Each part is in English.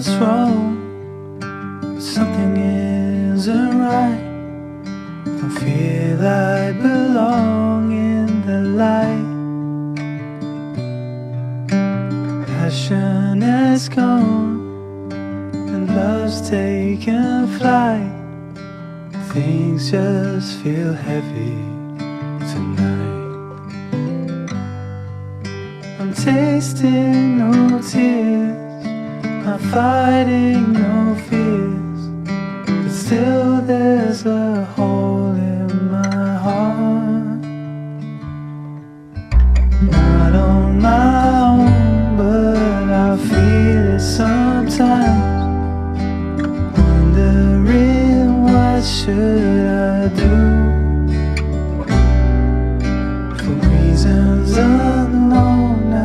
what's wrong, but something isn't right. Don't feel I belong in the light. Passion has gone and love's taken flight. Things just feel heavy tonight. I'm tasting no tears, I'm fighting no fears, but still there's a hole in my heart. Not on my own, but I feel it sometimes. Wondering what should I do? For reasons unknown, I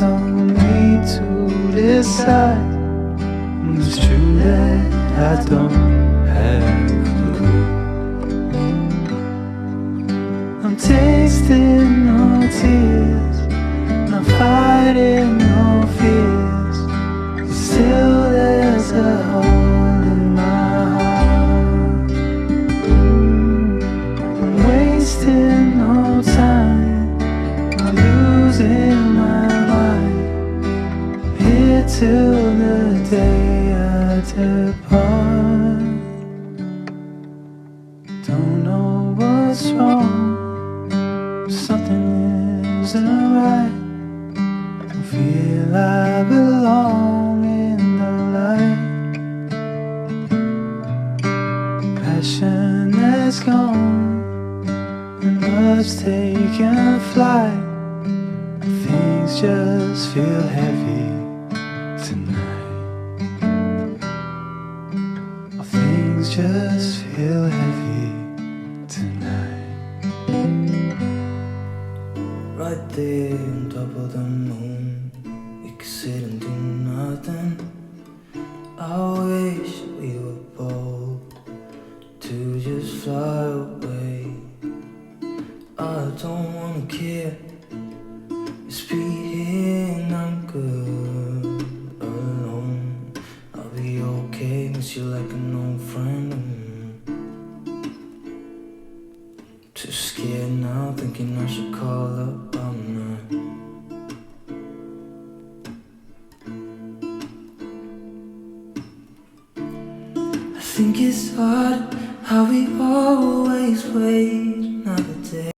don't need to decide. It's true that I don't have a clue. I'm tasting no tears, I'm fighting no fears, still there's a hole in my heart. I'm wasting no time, I'm losing my mind, here till the day I depart. Don't know what's wrong, something isn't right. Don't feel I belong in the light. Passion has gone and love's taken flight. Things just feel heavy tonight. Things just feel heavy tonight. Right there on top of the moon, we could sit and do nothing. I wish we were bold to just fly away. I don't wanna care, just be here and I'm good alone. I'll be okay, miss you like an old friend. Too scared now, thinking I should call up all night. I think it's hard how we always wait another day.